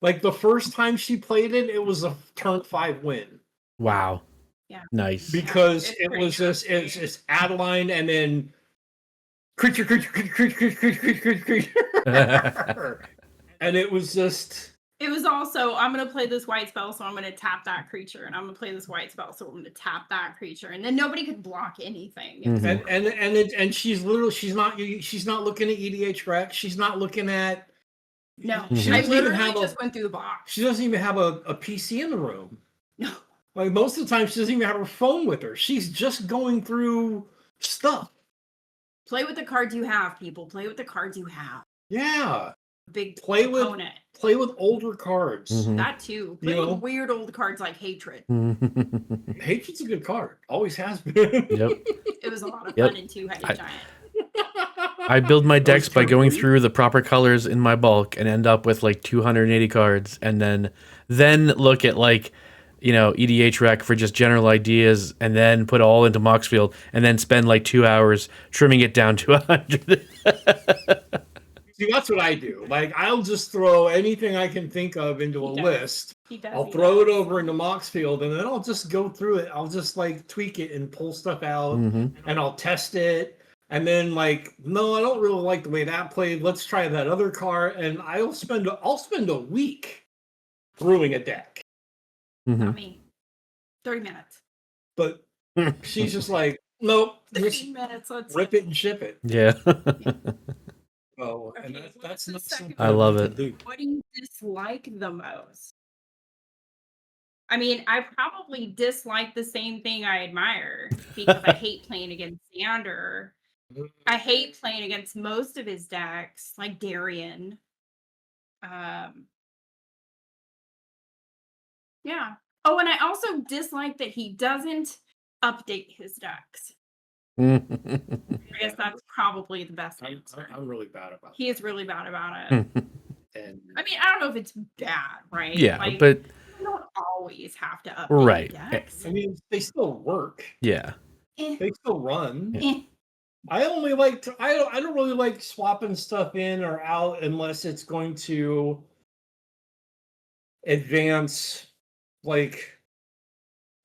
Like the first time she played it, it was a turn 5 win. Wow. Yeah. Nice. Because It's it pretty was just nasty. it's just Adeline and then creature. And it was just It was also, I'm going to play this white spell, so I'm going to tap that creature. And I'm going to play this white spell, so I'm going to tap that creature. And then nobody could block anything. Mhm. and she's literally she's not looking at EDH Rec. She's not looking at No, She I doesn't even literally have just went through the box. She doesn't even have a PC in the room. No. Like most of the time, she doesn't even have her phone with her. She's just going through stuff. Play with the cards you have, people. Play with the cards you have. Yeah. Big Play opponent. with older cards. Mhm. That too. Play with weird old cards like Hatred. Hatred's a good card. Always has been. Yep. It was a lot of Yep. fun in Two-Headed Giant. I build my decks by turn going three? through the proper colors in my bulk and end up with like 280 cards, and then look at like, EDH rec for just general ideas, and then put all into Moxfield, and then spend like 2 hours trimming it down to 100. See, that's what I do. Like, I'll just throw anything I can think of into a He does. list. He does. I'll he throw it does. over into Moxfield, and then I'll just go through it. I'll just like tweak it and pull stuff out, Mhm. and I'll test it. And then like, no, I don't really like the way that played. Let's try that other card, and I'll spend a week brewing a deck. Mhm. Not me. 30 minutes. But she's just like, nope, just 15 minutes. Let's rip it and ship it. Yeah. Oh, Okay, and what's that's the not second something I love want it. to do. What do you dislike the most? I mean, I probably dislike the same thing I admire because I hate playing against Xander. I hate playing against most of his decks, like Darian. Yeah. Oh, and I also dislike that he doesn't update his decks. I guess that's probably the best answer. I'm really bad about He is really bad about it. it. And I mean, I don't know if it's bad, right? Yeah, Like, but you don't always have to update Right. decks. I mean, they still work. yeah. Eh, They still run. eh. I only like to, I don't really like swapping stuff in or out unless it's going to advance like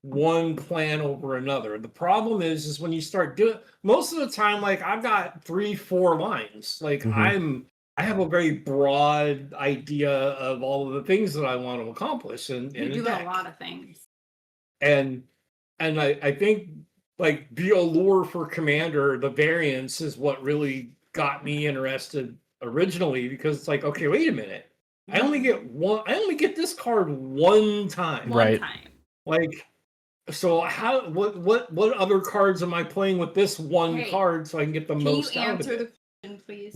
one plan over another. The problem is when you start doing most of the time, like I've got 3-4 lines. Like Mhm. I have a very broad idea of all of the things that I want to accomplish in You a do deck. a lot of things. And I think like the allure for Commander, the variance is what really got me interested originally, because it's like, okay, wait a minute. I only get this card one time. One Right. time. Like, so what other cards am I playing with this one Hey, card so I can get the Can most you out of answer the it? question, please?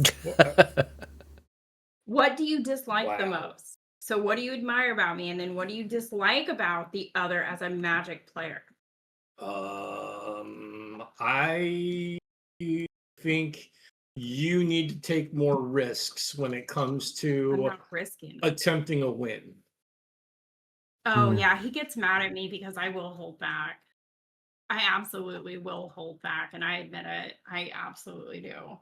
What do you dislike the Wow. most? So what do you admire about me? And then what do you dislike about the other as a Magic player? I think you need to take more risks when it comes I'm to not risking. attempting a win. Oh, Mm. yeah, he gets mad at me because I will hold back. I absolutely will hold back, and I admit it. I absolutely do.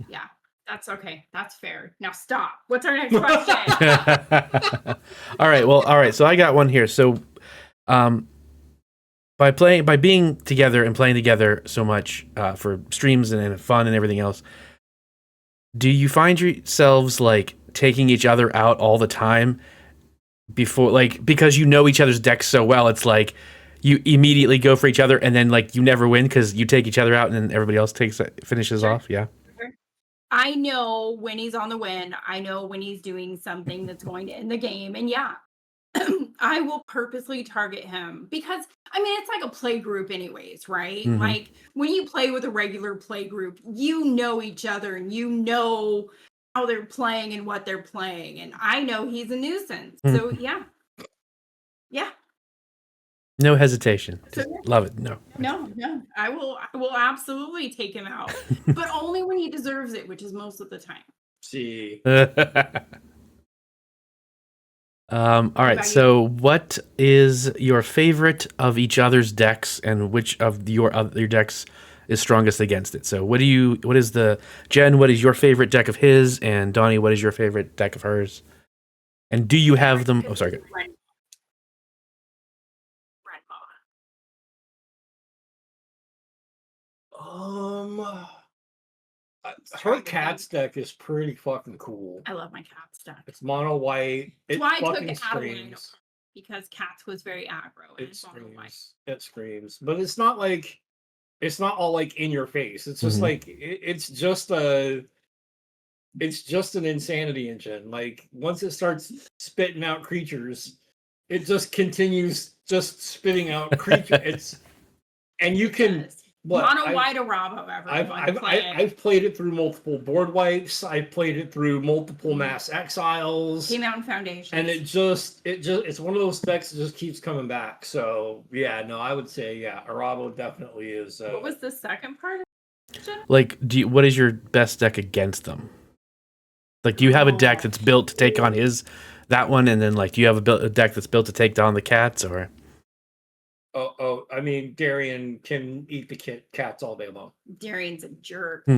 Yeah, that's okay. That's fair. Now stop. What's our next question? All right. So I got one here. So, by being together and playing together so much for streams and fun and everything else, do you find yourselves like taking each other out all the time before, like, because you know each other's decks so well? It's like you immediately go for each other, and then like you never win because you take each other out, and then everybody else finishes Sure. off. Yeah. I know when he's on the win. I know when he's doing something that's going to end the game. And yeah, I will purposely target him because, I mean, it's like a play group anyways, right? Mhm. Like when you play with a regular play group, you know each other and you know how they're playing and what they're playing. And I know he's a nuisance. So yeah. Yeah. No hesitation. Just So, love it. No. No, I will absolutely take him out. But only when he deserves it, which is most of the time. See, All right. about So, what is your favorite of each other's decks, and which of your decks is strongest against it? So, what is the Jen? What is your favorite deck of his? And Donnie, what is your favorite deck of hers? And do you have them? Oh, sorry. Red her cat's deck is pretty fucking cool. I love my cat stuff. It's mono white. It That's why I took fucking it out of screams. because Cats was very aggro. And It it's mono white. screams. It screams. But it's not like, it's not all like in your face. It's just Mhm. like it's just a it's just an insanity engine. Like once it starts spitting out creatures, it just continues just spitting out creatures. And you can Yes. what Mono white Arabo, everyone. Play it. I've played it through multiple board wipes. I've played it through multiple mass exiles. Came out in Foundation. And it's one of those decks that just keeps coming back. So yeah, no, I would say Arabo definitely is. What was the second part? Like, what is your best deck against them? Like, do you have a deck that's built to take on that one, and then like, do you have a deck that's built to take down the cats, or? Oh, I mean, Darian can eat the cats all day long. Darian's a jerk. I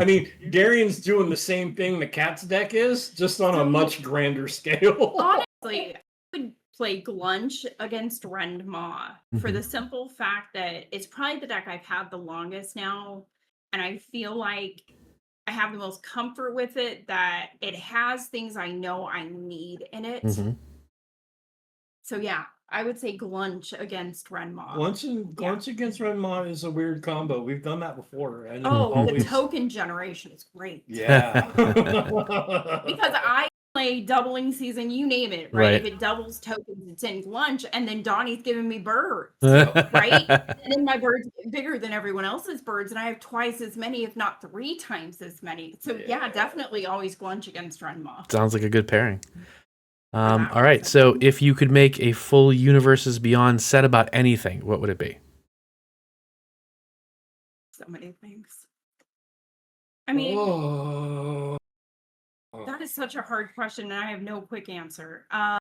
mean, Darian's doing the same thing the cat's deck is, just on a much grander scale. Honestly, I would play Glunch against Rend Maw for the simple fact that it's probably the deck I've had the longest now, and I feel like I have the most comfort with it, that it has things I know I need in it. So yeah, I would say Glunch against Rend Maw. Glunch against Red Maw is a weird combo. We've done that before. And the token generation is great. Yeah. Because I play doubling season, you name it, right? If it doubles tokens, it's in Glunch, and then Donnie's giving me birds, right? And then my birds get bigger than everyone else's birds, and I have twice as many, if not 3 times as many. So yeah, definitely always Glunch against Rend Maw. Sounds like a good pairing. All right, so if you could make a full Universes Beyond set about anything, what would it be? So many things. I mean, that is such a hard question, and I have no quick answer. I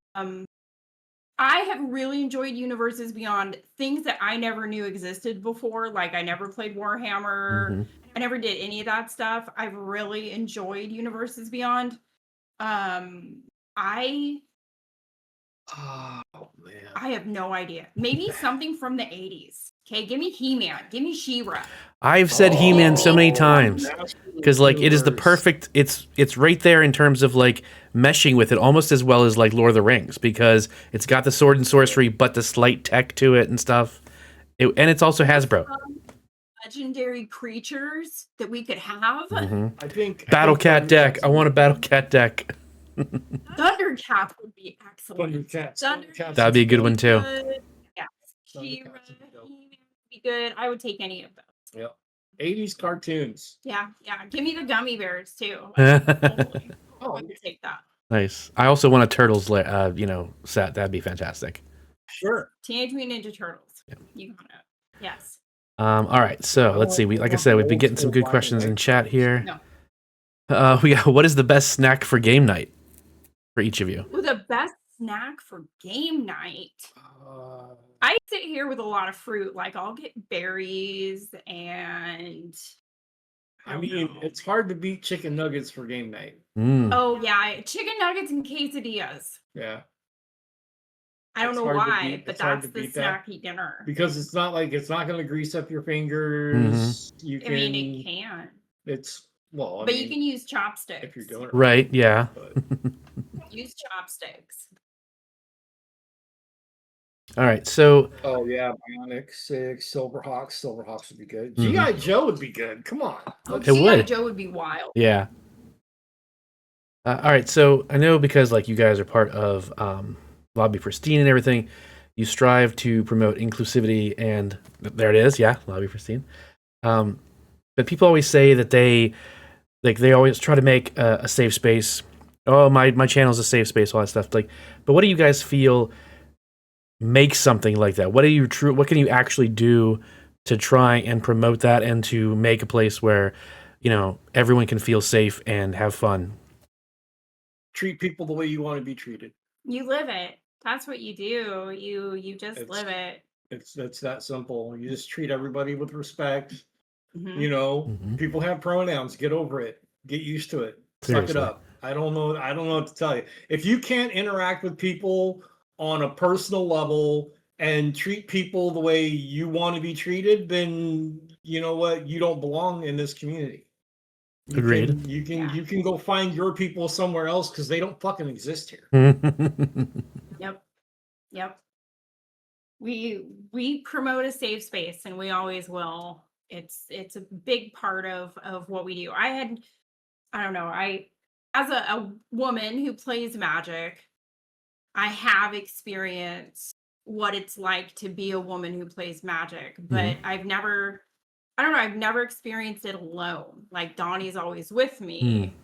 have really enjoyed Universes Beyond, things that I never knew existed before. Like I never played Warhammer. I never did any of that stuff. I've really enjoyed Universes Beyond. I have no idea. Maybe something from the 80s. Okay, give me He-Man. Give me She-Ra. I've said He-Man so many times because like it is the perfect. It's right there in terms of like meshing with it almost as well as like Lord of the Rings, because it's got the sword and sorcery but the slight tech to it and stuff. And it's also Hasbro. Legendary creatures that we could have. I think Battle Cat deck. I want a Battle Cat deck. Thundercat would be excellent. Thundercat. That'd be a good one too. Yeah, She-Ra, would be good. I would take any of those. Yep. 80s cartoons. Yeah. Give me the gummy bears too. Totally. I would take that. Nice. I also want a Turtles, set. That'd be fantastic. Sure. Teenage Mutant Ninja Turtles. Yeah. You got it. Yes. All right. So let's see. Like I said, we've been getting some good questions in chat here. We got, what is the best snack for game night for each of you? Well, the best snack for game night. I sit here with a lot of fruit. Like I'll get berries and. I mean, it's hard to beat chicken nuggets for game night. Oh yeah, chicken nuggets and quesadillas. Yeah. I don't know why, but that's the snacky dinner. Because it's not going to grease up your fingers. I mean, it can. It's but you can use chopsticks if you're doing it right. Yeah. Use chopsticks. All right, so. Oh yeah, Bionic 6, Silverhawks would be good. GI Joe would be good. Come on, GI Joe would be wild. Yeah. All right, so I know because like you guys are part of Lobby Pristine and everything, you strive to promote inclusivity, and there it is. Yeah, Lobby Pristine. But people always say that they always try to make a safe space. Oh, my channel is a safe space, all that stuff. Like, but what do you guys feel makes something like that? What can you actually do to try and promote that and to make a place where, everyone can feel safe and have fun? Treat people the way you want to be treated. You live it. That's what you do. You just live it. It's that simple. You just treat everybody with respect. People have pronouns. Get over it. Get used to it. Seriously. Suck it up. I don't know what to tell you. If you can't interact with people on a personal level and treat people the way you want to be treated, then you know what? You don't belong in this community. Agreed. You can go find your people somewhere else because they don't fucking exist here. Yep. We promote a safe space, and we always will. It's a big part of what we do. I had I don't know. As a woman who plays Magic, I have experienced what it's like to be a woman who plays Magic, but I've never, I don't know, I've never experienced it alone. Like Donnie's always with me.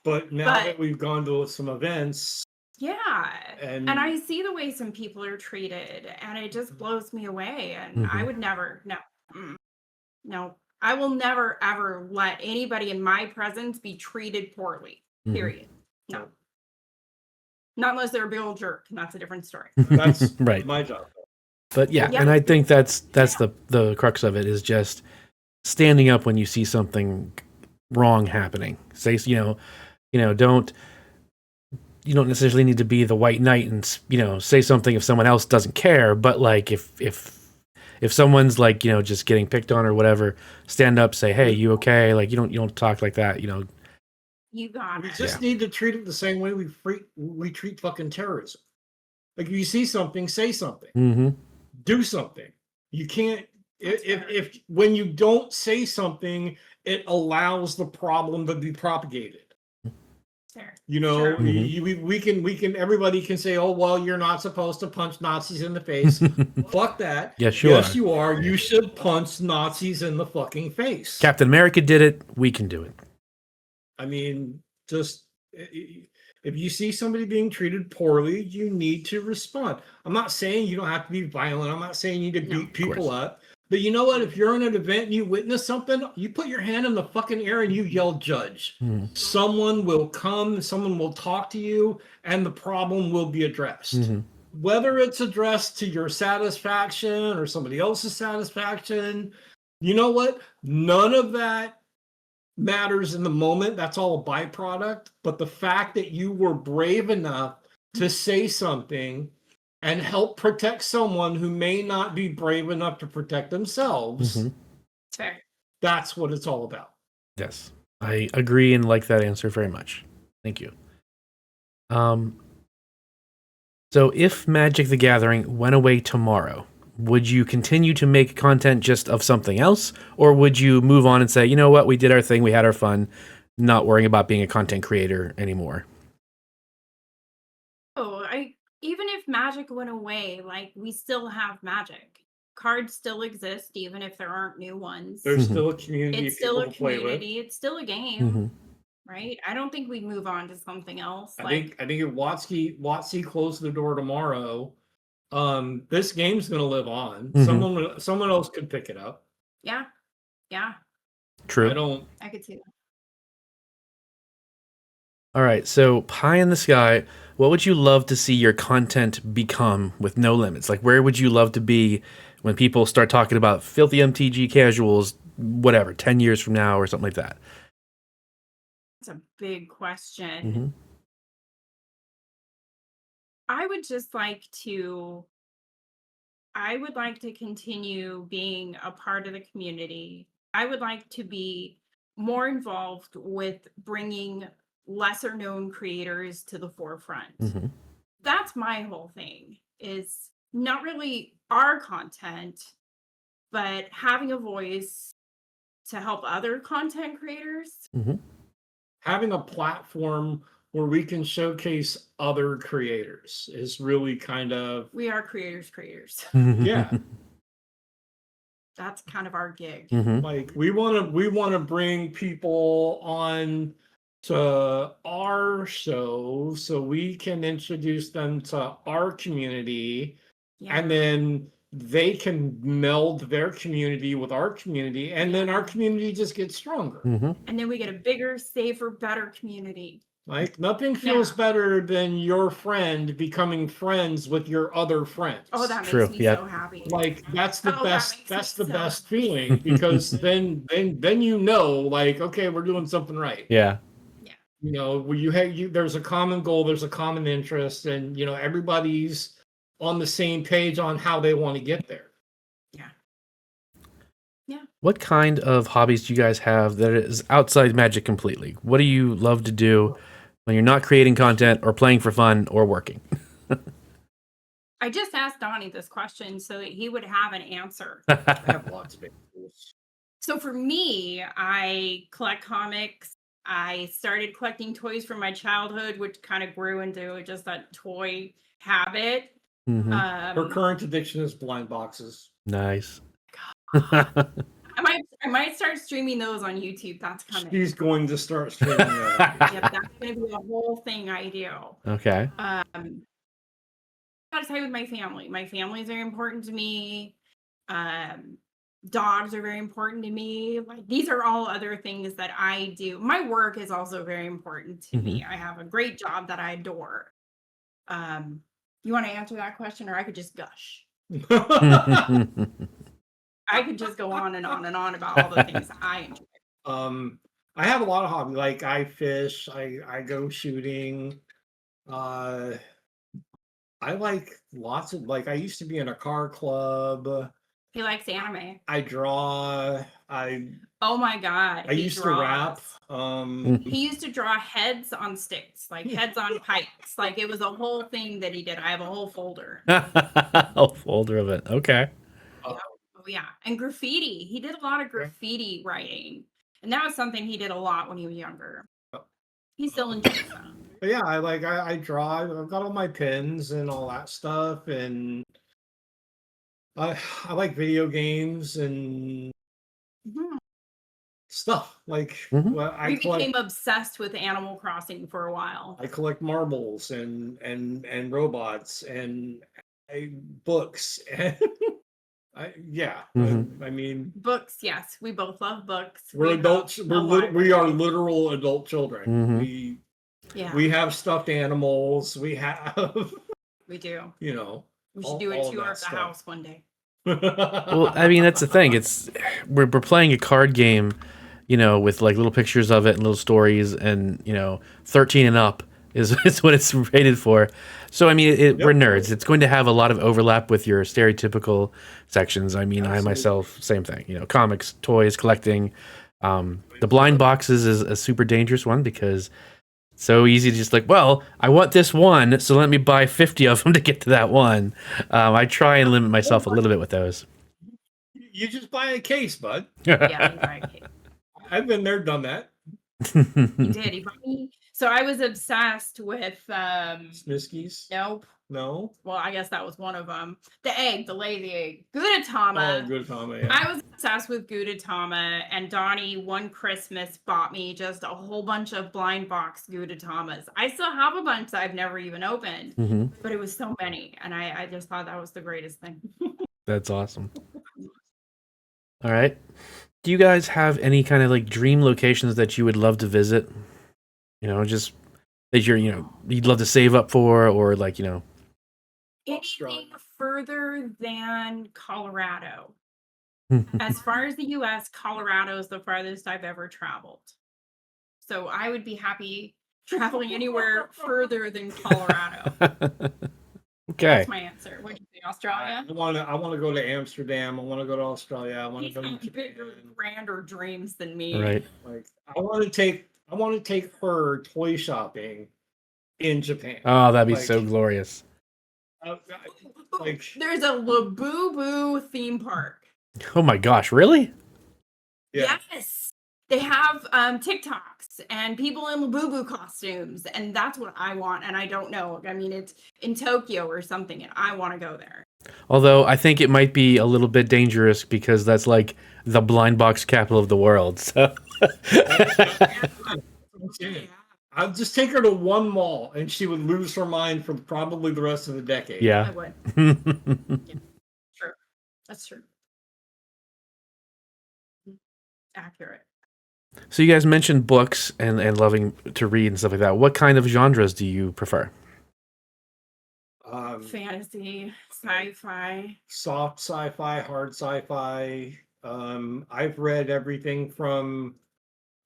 But now But that we've gone to some events, yeah. and I see the way some people are treated, and it just blows me away. And I would never, no, no, I will never ever let anybody in my presence be treated poorly. Period. No. Not unless they're a big old jerk, and that's a different story. that's Right. my job. But yeah, Yeah. and I think that's the crux of it, is just standing up when you see something wrong happening. Say, you don't necessarily need to be the white knight and say something if someone else doesn't care, but like if someone's like just getting picked on or whatever, stand up, say, hey, you okay? Like you don't talk like that. You got We it. just need to treat it the same way we treat fucking terrorism. Like if you see something, say something. Do something. You can't if when you don't say something, it allows the problem to be propagated. Fair. Sure. Sure. We can everybody can say, oh well, you're not supposed to punch Nazis in the face. Fuck that. Yes, you yes, are. you are. You should punch Nazis in the fucking face. Captain America did it. We can do it. I mean, just if you see somebody being treated poorly, you need to respond. I'm not saying you don't have to be violent. I'm not saying you need to beat people up. But you know what? If you're in an event and you witness something, you put your hand in the fucking air and you yell judge. Someone will come, someone will talk to you, and the problem will be addressed. Whether it's addressed to your satisfaction or somebody else's satisfaction, you know what? None of that matters in the moment. That's all a byproduct. But the fact that you were brave enough to say something and help protect someone who may not be brave enough to protect themselves, Fair. that's what it's all about. Yes, I agree and like that answer very much. Thank you. So if Magic the Gathering went away tomorrow, would you continue to make content just of something else, or would you move on and say, you know what, we did our thing, we had our fun, not worrying about being a content creator anymore? Even if Magic went away, like we still have Magic. Cards still exist, even if there aren't new ones. There's still a community. It's still a people to play with. community. It's still a game, right? I don't think we'd move on to something else. I think if WotC closed the door tomorrow, this game's gonna live on. Someone else could pick it up. Yeah. True. I could see that. All right, so pie in the sky, what would you love to see your content become with no limits? Like, where would you love to be when people start talking about filthy MTG casuals, whatever, 10 years from now or something like that? That's a big question. I would like to continue being a part of the community. I would like to be more involved with bringing lesser known creators to the forefront. That's my whole thing, is not really our content, but having a voice to help other content creators. Having a platform where we can showcase other creators is really kind of... We are creators. Yeah. That's kind of our gig. Like we want to bring people on to our show so we can introduce them to our community, and then they can meld their community with our community, and then our community just gets stronger. And then we get a bigger, safer, better community. Like nothing feels better than your friend becoming friends with your other friends. Oh, that makes me so happy. Like that's the best. That's the best feeling, because then you know, like, okay, we're doing something right. Yeah. You know, where there's a common goal, there's a common interest, and everybody's on the same page on how they want to get there. Yeah. What kind of hobbies do you guys have that is outside Magic completely? What do you love to do when you're not creating content or playing for fun or working? I just asked Donnie this question so that he would have an answer. I have lots of things. So for me, I collect comics. I started collecting toys from my childhood, which kind of grew into just that toy habit. Mhm. Her current addiction is blind boxes. Nice. I might start streaming those on YouTube. That's coming. She's going to start streaming those. Yep, that's going to be a whole thing I do. Okay. Gotta say with my family. My family is very important to me. Dogs are very important to me. Like these are all other things that I do. My work is also very important to me. I have a great job that I adore. You want to answer that question, or I could just gush? I could just go on and on and on about all the things I enjoy. I have a lot of hobbies. Like I fish, I go shooting. I like lots of like I used to be in a car club. He likes anime. I draw. Oh my god. I used to rap. He used to draw heads on sticks, like heads on pikes. Like it was a whole thing that he did. I have a whole folder. A folder of it. Okay. Oh yeah. And graffiti. He did a lot of graffiti writing. And that was something he did a lot when he was younger. He still enjoys that. But yeah, I draw. I've got all my pins and all that stuff, and I like video games and stuff. Like we became obsessed with Animal Crossing for a while. I collect marbles and robots and books and I mean books. Yes, we both love books. We're adults. We are literal adult children. We have stuffed animals. We do. You know, we should do a tour of the house one day. Well, I mean that's the thing. It's we're playing a card game, you know, with like little pictures of it and little stories, and 13 and up is what it's rated for. So I mean, we're nerds. It's going to have a lot of overlap with your stereotypical sections. I mean, absolutely. I myself, same thing. Comics, toys, collecting. The blind boxes is a super dangerous one because it's so easy to just like, well, I want this one, so let me buy 50 of them to get to that one. I try and limit myself a little bit with those. You just buy a case, bud. Yeah, you buy a case. I've been there, done that. He did. He bought me. So I was obsessed with Smiskies. Nope. No. Well, I guess that was one of them. The egg, the lady egg, Gudetama. Oh, Gudetama. Yeah. I was obsessed with Gudetama, and Doni one Christmas bought me just a whole bunch of blind box Gudetamas. I still have a bunch that I've never even opened, but it was so many, and I just thought that was the greatest thing. That's awesome. All right. Do you guys have any kind of like dream locations that you would love to visit? Just that you'd love to save up for, or like, anything further than Colorado. As far as the US, Colorado is the farthest I've ever traveled. So I would be happy traveling anywhere further than Colorado. Okay. That's my answer. What do you think, Australia? I want to go to Amsterdam. I want to go to Australia. I want to go to bigger, grander dreams than me. Right. Like I want to take her toy shopping in Japan. Oh, that'd be so glorious. There's a Labubu theme park. Oh my gosh, really? Yeah. Yes. They have TikToks and people in Labubu costumes, and that's what I want. And I don't know. I mean, it's in Tokyo or something, and I want to go there. Although I think it might be a little bit dangerous because that's like the blind box capital of the world. So. I'll just take her to one mall, and she would lose her mind for probably the rest of the decade. Yeah. I would. Yeah. True. That's true. Accurate. So you guys mentioned books and loving to read and stuff like that. What kind of genres do you prefer? Fantasy, sci-fi. Soft sci-fi, hard sci-fi. I've read everything from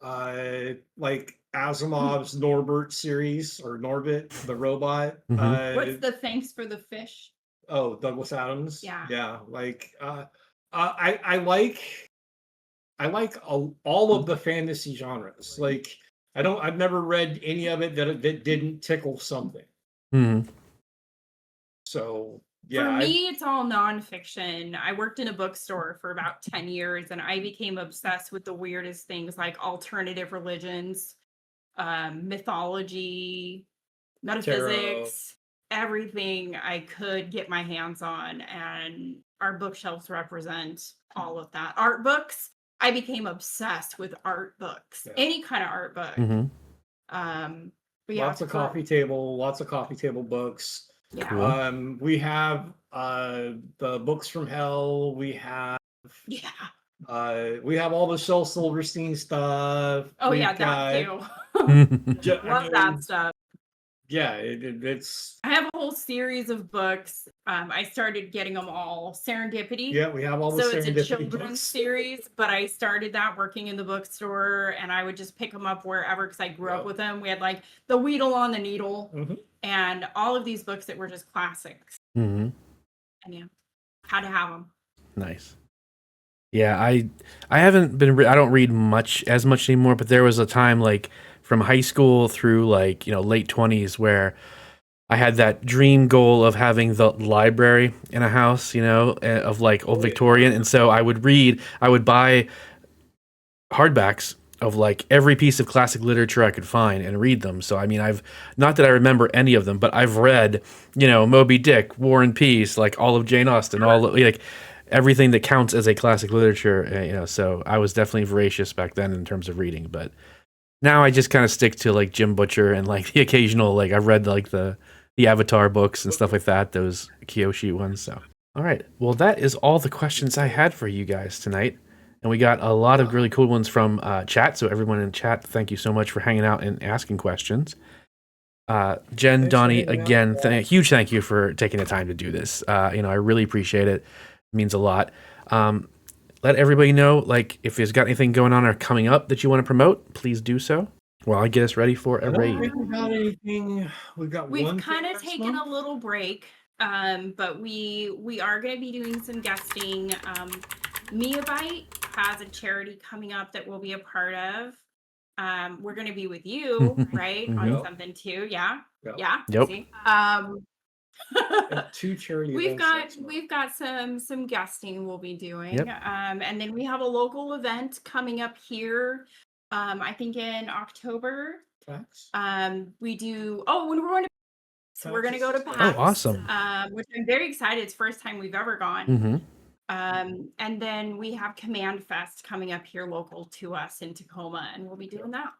like Asimov's Norbert series, or Norbit, the robot. What's the Thanks for the Fish? Oh, Douglas Adams. Yeah. Yeah. Like I like all of the fantasy genres. Like I've never read any of it that didn't tickle something. So Yeah, For me, it's all nonfiction. I worked in a bookstore for about 10 years and I became obsessed with the weirdest things like alternative religions, mythology, metaphysics, everything I could get my hands on. And our bookshelves represent all of that. Art books, I became obsessed with art books, Yeah. any kind of art book. But yeah, lots of coffee table books. Yeah. Cool. We have the books from hell. We have all the Shel Silverstein stuff. Oh We've yeah, got, that too. Love that stuff. Yeah, it's. I have a whole series of books. I started getting them all. Serendipity. Yeah, we have all the So it's a Serendipity children's books. series, but I started that working in the bookstore, and I would just pick them up wherever because I grew up with them. We had like The Weedle on the Needle, and all of these books that were just classics. Mm-hmm. And yeah, had to have them. Nice. Yeah, I haven't been. I don't read as much anymore. But there was a time like from high school through like late 20s where I had that dream goal of having the library in a house, of like old Victorian, and so I would buy hardbacks of like every piece of classic literature I could find and read them. So I mean, I've not that I remember any of them, but I've read, Moby Dick, War and Peace, like all of Jane Austen, like everything that counts as a classic literature. So I was definitely voracious back then in terms of reading, but now I just kind of stick to like Jim Butcher and like the occasional, like I've read like the Avatar books and stuff like that, those Kyoshi ones. So, all right. Well, that is all the questions I had for you guys tonight. And we got a lot of really cool ones from chat. So everyone in chat, thank you so much for hanging out and asking questions. Jen, Donnie, again, huge thank you for taking the time to do this. I really appreciate it. It means a lot. Let everybody know, like, if there's got anything going on or coming up that you want to promote, please do so. While I get us ready for a raid. We got anything? We've kind of taken a little break, but we are going to be doing some guesting. Meabyte has a charity coming up that we'll be a part of. We're going to be with you, right? On something too. Yeah. Yep. See? 2 charity we've got some guesting we'll be doing. Yep. And then we have a local event coming up here. I think in October. We do when we're going to we're going to go to PAX. Oh, awesome. Which I'm very excited. It's the first time we've ever gone. And then we have Command Fest coming up here local to us in Tacoma, and we'll be doing that.